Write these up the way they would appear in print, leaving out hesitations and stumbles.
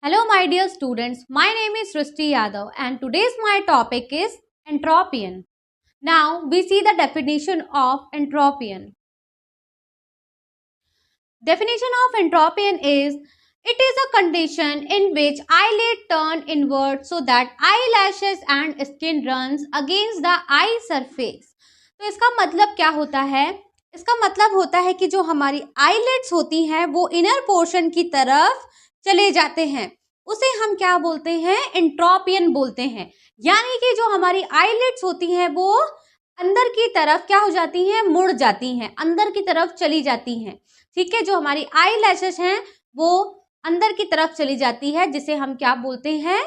Hello, my dear students. My name is Srishti Yadav, and today's my topic is entropion. Now, we see the definition of entropion. Definition of entropion is it is a condition in which eyelid turn inward so that eyelashes and skin runs against the eye surface. तो इसका मतलब क्या होता है? इसका मतलब होता है कि जो हमारी आईलिड्स होती हैं वो इनर पोर्शन की तरफ चले जाते हैं, उसे हम क्या बोलते हैं? एंट्रोपियन बोलते हैं। यानी कि जो हमारी आईलिड्स होती हैं वो अंदर की तरफ क्या हो जाती हैं? मुड़ जाती हैं, अंदर की तरफ चली जाती हैं। ठीक है, जो हमारी आई लैशेस हैं वो अंदर की तरफ चली जाती है, जिसे हम क्या बोलते हैं?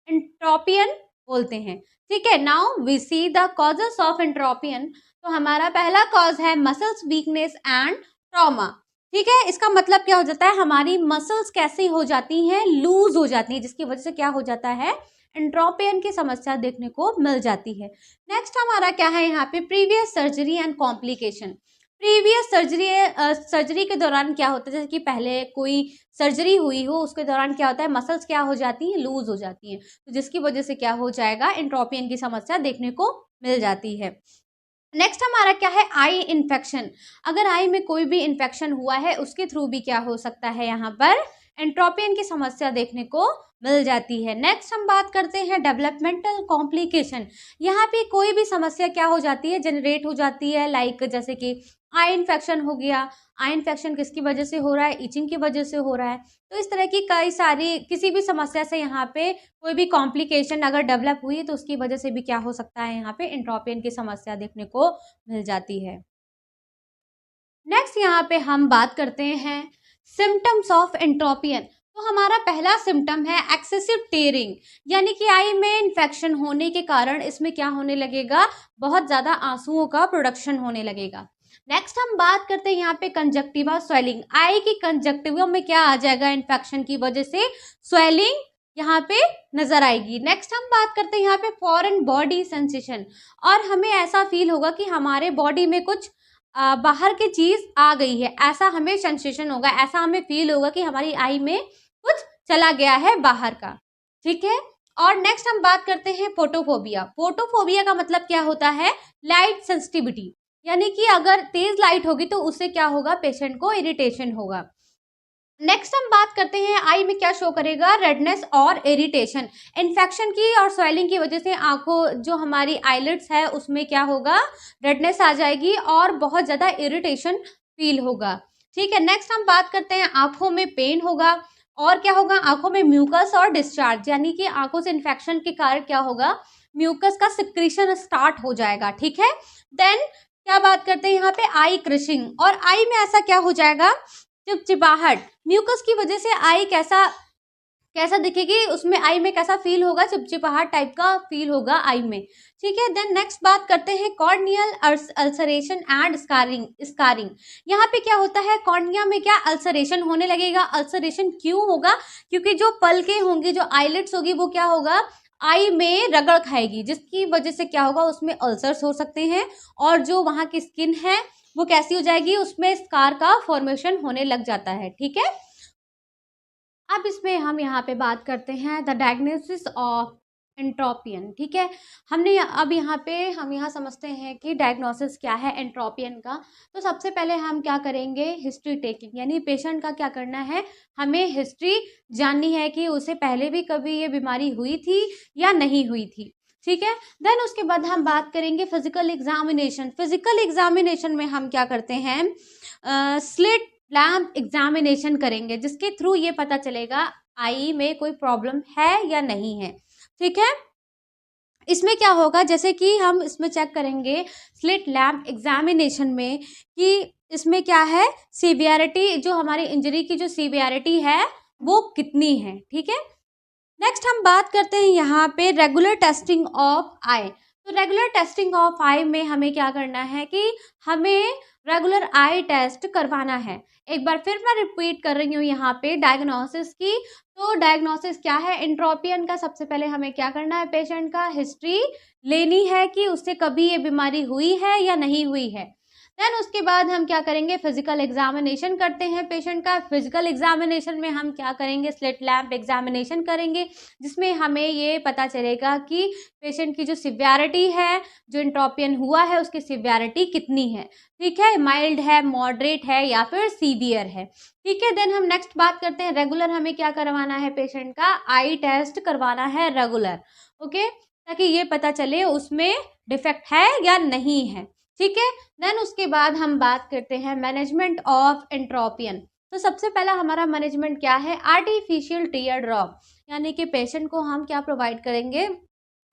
एंट्रोपियन बोलते हैं। ठीक है, now we see the causes of entropion. तो हमारा पहला कॉज है मसल्स वीकनेस एंड ट्रॉमा। ठीक है, इसका मतलब क्या हो जाता है? हमारी मसल्स कैसी हो जाती हैं? लूज हो जाती हैं, जिसकी वजह से क्या हो जाता है? एंट्रोपियन की समस्या देखने को मिल जाती है। नेक्स्ट हमारा क्या है यहाँ पे? Previous surgery and complication. Previous surgery के दौरान क्या होता है? जैसे कि पहले कोई सर्जरी हुई हो, उसके दौरान क्या होता है? मसल्स क्या हो जाती हैं? लूज हो जाती हैं, तो जिसकी वजह से क्या हो जाएगा? एंट्रोपियन की समस्या देखने को मिल जाती है। नेक्स्ट हमारा क्या है? Eye infection. अगर आई में कोई भी इन्फेक्शन हुआ है उसके थ्रू भी क्या हो सकता है? यहाँ पर एंट्रोपियन की समस्या देखने को मिल जाती है। नेक्स्ट हम बात करते हैं डेवलपमेंटल कॉम्प्लिकेशन। यहाँ पे कोई भी समस्या क्या हो जाती है? जनरेट हो जाती है, लाइक जैसे कि आई इन्फेक्शन हो गया। आई इन्फेक्शन किसकी वजह से हो रहा है? इचिंग की वजह से हो रहा है। तो इस तरह की कई सारी किसी भी समस्या से यहाँ पे कोई भी कॉम्प्लिकेशन अगर डेवलप हुई तो उसकी वजह से भी क्या हो सकता है? यहाँ पे एंट्रोपियन की समस्या देखने को मिल जाती है। नेक्स्ट यहाँ पे हम बात करते हैं सिम्टम्स ऑफ एंट्रोपियन। तो हमारा पहला सिम्टम है एक्सेसिव टेयरिंग, यानी कि आई में इन्फेक्शन होने के कारण इसमें क्या होने लगेगा? बहुत ज़्यादा आंसुओं का प्रोडक्शन होने लगेगा। नेक्स्ट हम बात करते हैं यहाँ पे कंजक्टिवा स्वेलिंग। आई की कंजक्टिवा में क्या आ जाएगा? इन्फेक्शन की वजह से स्वेलिंग यहाँ पे नजर आएगी। नेक्स्ट हम बात करते हैं यहाँ पे फॉरेन बॉडी सेंसेशन, और हमें ऐसा फील होगा कि हमारे बॉडी में कुछ बाहर की चीज आ गई है, ऐसा हमें सेंसेशन होगा, ऐसा हमें फील होगा कि हमारी आई में कुछ चला गया है बाहर का। ठीक है, और नेक्स्ट हम बात करते हैं फोटोफोबिया। फोटोफोबिया का मतलब क्या होता है? लाइट सेंसिटिविटी, यानी कि अगर तेज लाइट होगी तो उससे क्या होगा? पेशेंट को इरिटेशन होगा। नेक्स्ट हम बात करते हैं आई में क्या शो करेगा? रेडनेस और इरिटेशन। इन्फेक्शन की और स्वेलिंग की वजह से आंखों जो हमारी आईलिड्स है उसमें क्या होगा? रेडनेस आ जाएगी और बहुत ज़्यादा इरिटेशन फील होगा। ठीक है, नेक्स्ट हम बात करते हैं आंखों में पेन होगा, और क्या होगा? आंखों में म्यूकस और डिस्चार्ज, यानी कि आंखों से इन्फेक्शन के कारण क्या होगा? म्यूकस का सिक्रीशन स्टार्ट हो जाएगा। ठीक है, देन क्या बात करते हैं यहाँ पे? आई क्रशिंग, और आई में ऐसा क्या हो जाएगा? चिपचिपाहट। म्यूकस की वजह से आई कैसा कैसा दिखेगी? उसमें आई में कैसा फील होगा? चिपचिपाहट टाइप का फील होगा आई में। ठीक है, देन नेक्स्ट बात करते हैं कॉर्नियल अल्सरेशन एंड स्कारिंग। यहाँ पे क्या होता है? कॉर्निया में क्या अल्सरेशन होने लगेगा। अल्सरेशन क्यों होगा? क्योंकि जो पलकें होंगी, जो आईलिड्स होगी, वो क्या होगा? आई में रगड़ खाएगी, जिसकी वजह से क्या होगा? उसमें अल्सर्स हो सकते हैं, और जो वहाँ की स्किन है वो कैसी हो जाएगी? उसमें स्कार का फॉर्मेशन होने लग जाता है। ठीक है, अब इसमें हम यहाँ पे बात करते हैं द डायग्नोसिस ऑफ एंट्रोपियन। ठीक है, हमने अब यहाँ पे हम यहाँ समझते हैं कि डायग्नोसिस क्या है एंट्रोपियन का। तो सबसे पहले हम क्या करेंगे? हिस्ट्री टेकिंग, यानी पेशेंट का क्या करना है? हमें हिस्ट्री जाननी है कि उसे पहले भी कभी ये बीमारी हुई थी या नहीं हुई थी। ठीक है, देन उसके बाद हम बात करेंगे फिजिकल एग्जामिनेशन। फिजिकल एग्जामिनेशन में हम क्या करते हैं? स्लिट लैम्प एग्जामिनेशन करेंगे, जिसके थ्रू ये पता चलेगा आई में कोई प्रॉब्लम है या नहीं है। ठीक है, इसमें क्या होगा? जैसे कि हम इसमें चेक करेंगे स्लिट लैम्प एग्जामिनेशन में कि इसमें क्या है? सीवियरिटी, जो हमारी इंजरी की जो सीवियरिटी है वो कितनी है। ठीक है, नेक्स्ट हम बात करते हैं यहाँ पे रेगुलर टेस्टिंग ऑफ आई। तो रेगुलर टेस्टिंग ऑफ आई में हमें क्या करना है कि हमें रेगुलर आई टेस्ट करवाना है। एक बार फिर मैं रिपीट कर रही हूँ यहाँ पे डायग्नोसिस की। तो डायग्नोसिस क्या है एंट्रोपियन का? सबसे पहले हमें क्या करना है? पेशेंट का हिस्ट्री लेनी है कि उससे कभी ये बीमारी हुई है या नहीं हुई है। देन उसके बाद हम क्या करेंगे, फिजिकल एग्जामिनेशन करते हैं पेशेंट का। फिजिकल एग्जामिनेशन में हम क्या करेंगे, स्लिट लैम्प एग्जामिनेशन करेंगे, जिसमें हमें ये पता चलेगा कि पेशेंट की जो सिवियरिटी है, जो एंट्रोपियन हुआ है, उसकी सिवियरिटी कितनी है। ठीक है, माइल्ड है, मॉडरेट है या फिर सीवियर है। ठीक है, देन हम नेक्स्ट बात करते हैं रेगुलर हमें क्या करवाना है, पेशेंट का आई टेस्ट करवाना है रेगुलर। ओके, ताकि ये पता चले उसमें डिफेक्ट है या नहीं है। ठीक है, देन उसके बाद हम बात करते हैं मैनेजमेंट ऑफ एंट्रोपियन। तो सबसे पहला हमारा मैनेजमेंट क्या है, आर्टिफिशियल टीयर ड्रॉप, यानी कि पेशेंट को हम क्या प्रोवाइड करेंगे,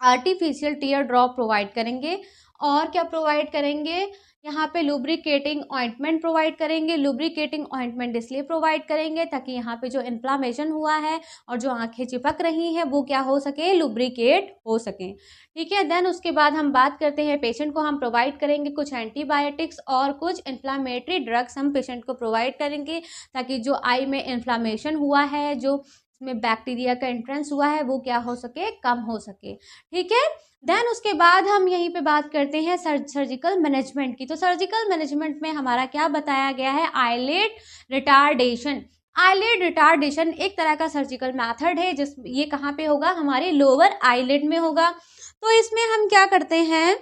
आर्टिफिशियल टीयर ड्रॉप प्रोवाइड करेंगे। और क्या प्रोवाइड करेंगे, यहाँ पे लुब्रिकेटिंग ऑइंटमेंट प्रोवाइड करेंगे। लुब्रिकेटिंग ऑइंटमेंट इसलिए प्रोवाइड करेंगे ताकि यहाँ पे जो इन्फ्लामेशन हुआ है और जो आंखें चिपक रही हैं वो क्या हो सके, लुब्रिकेट हो सके। ठीक है, देन उसके बाद हम बात करते हैं पेशेंट को हम प्रोवाइड करेंगे कुछ एंटीबायोटिक्स और कुछ इन्फ्लामेटरी ड्रग्स हम पेशेंट को प्रोवाइड करेंगे, ताकि जो आई में इन्फ्लामेशन हुआ है, जो इसमें बैक्टीरिया का एंट्रेंस हुआ है, वो क्या हो सके, कम हो सके। ठीक है, देन उसके बाद हम यहीं पे बात करते हैं सर्जिकल मैनेजमेंट की। तो सर्जिकल मैनेजमेंट में हमारा क्या बताया गया है, आईलिड रिटार्डेशन। आईलिड रिटार्डेशन एक तरह का सर्जिकल मेथड है, जिस ये कहाँ पे होगा, हमारे लोअर आईलिड में होगा। तो इसमें हम क्या करते हैं,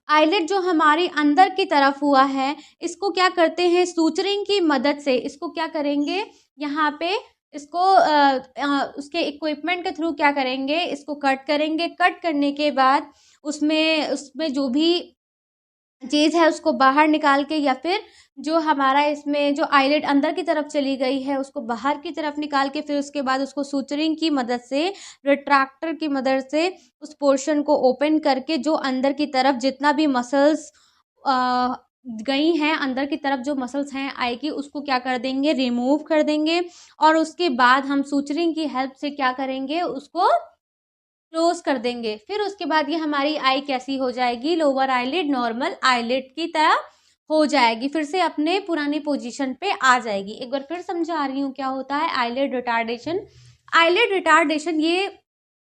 आईलिड जो हमारी अंदर की तरफ हुआ है, इसको क्या करते हैं, सूचरिंग की मदद से इसको क्या करेंगे, यहाँ पे इसको उसके इक्विपमेंट के थ्रू क्या करेंगे, इसको कट करेंगे। कट करने के बाद उसमें उसमें जो भी चीज़ है उसको बाहर निकाल के, या फिर जो हमारा इसमें जो आईलिड अंदर की तरफ चली गई है उसको बाहर की तरफ निकाल के, फिर उसके बाद उसको सूचरिंग की मदद से, रिट्रैक्टर की मदद से उस पोर्शन को ओपन करके जो अंदर की तरफ जितना भी मसल्स गई हैं, अंदर की तरफ जो मसल्स हैं आई की, उसको क्या कर देंगे, रिमूव कर देंगे। और उसके बाद हम सूचरिंग की हेल्प से क्या करेंगे, उसको क्लोज कर देंगे। फिर उसके बाद ये हमारी आई कैसी हो जाएगी, लोअर आईलिड नॉर्मल आईलिड की तरह हो जाएगी, फिर से अपने पुरानी पोजीशन पे आ जाएगी। एक बार फिर समझा रही हूँ क्या होता है आईलिड रिटार्डेशन। आईलिड रिटार्डेशन ये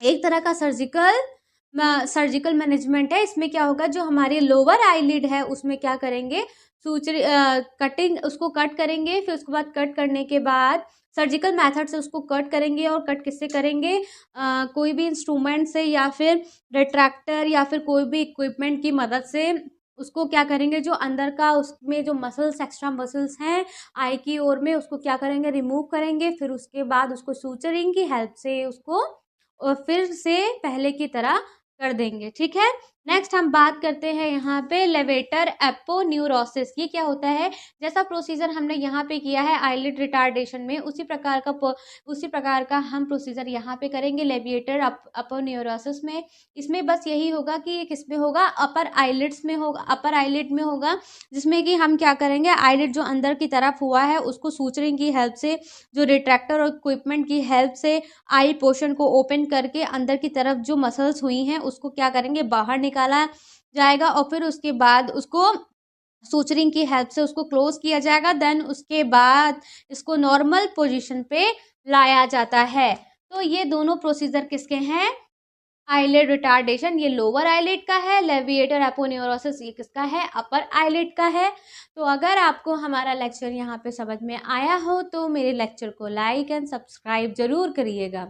एक तरह का सर्जिकल मैनेजमेंट है। इसमें क्या होगा, जो हमारी लोअर आईलिड है उसमें क्या करेंगे, सूचरी कटिंग, उसको कट करेंगे। फिर उसके बाद कट करने के बाद सर्जिकल मेथड से उसको कट करेंगे। और कट किससे करेंगे, कोई भी इंस्ट्रूमेंट से या फिर रिट्रैक्टर या फिर कोई भी इक्विपमेंट की मदद से उसको क्या करेंगे, जो अंदर का उसमें जो मसल्स, एक्स्ट्रा मसल्स हैं आई की ओर में, उसको क्या करेंगे, रिमूव करेंगे। फिर उसके बाद उसको सूचरिंग की हेल्प से उसको फिर से पहले की तरह कर देंगे। ठीक है, नेक्स्ट हम बात करते हैं यहाँ पे लेवेटर एपोन्यूरोसिस। ये क्या होता है, जैसा प्रोसीजर हमने यहाँ पे किया है आईलिड रिटार्डेशन में, उसी प्रकार का हम प्रोसीजर यहाँ पे करेंगे लेविएटर एपोन्यूरोसिस में। इसमें बस यही होगा कि ये किस में होगा, अपर आईलिड्स में होगा, अपर आईलिड में होगा, जिसमें कि हम क्या करेंगे, आईलिड जो अंदर की तरफ हुआ है उसको सूचरिंग की हेल्प से, जो रिट्रैक्टर और इक्विपमेंट की हेल्प से आई पोर्शन को ओपन करके अंदर की तरफ जो मसल्स हुई हैं उसको क्या करेंगे, बाहर निकाला जाएगा। और फिर उसके बाद उसको सूचरिंग की हेल्प से उसको क्लोज किया जाएगा। देन उसके बाद इसको नॉर्मल पोजीशन पे लाया जाता है। तो ये दोनों प्रोसीजर किसके हैं, आईलिड रिटार्डेशन ये लोअर आईलिड का है, लेविएटर एपोन्यूरोसिस ये किसका है, अपर आईलिड का है। तो अगर आपको हमारा लेक्चर यहाँ पे समझ में आया हो तो मेरे लेक्चर को लाइक एंड सब्सक्राइब जरूर करिएगा।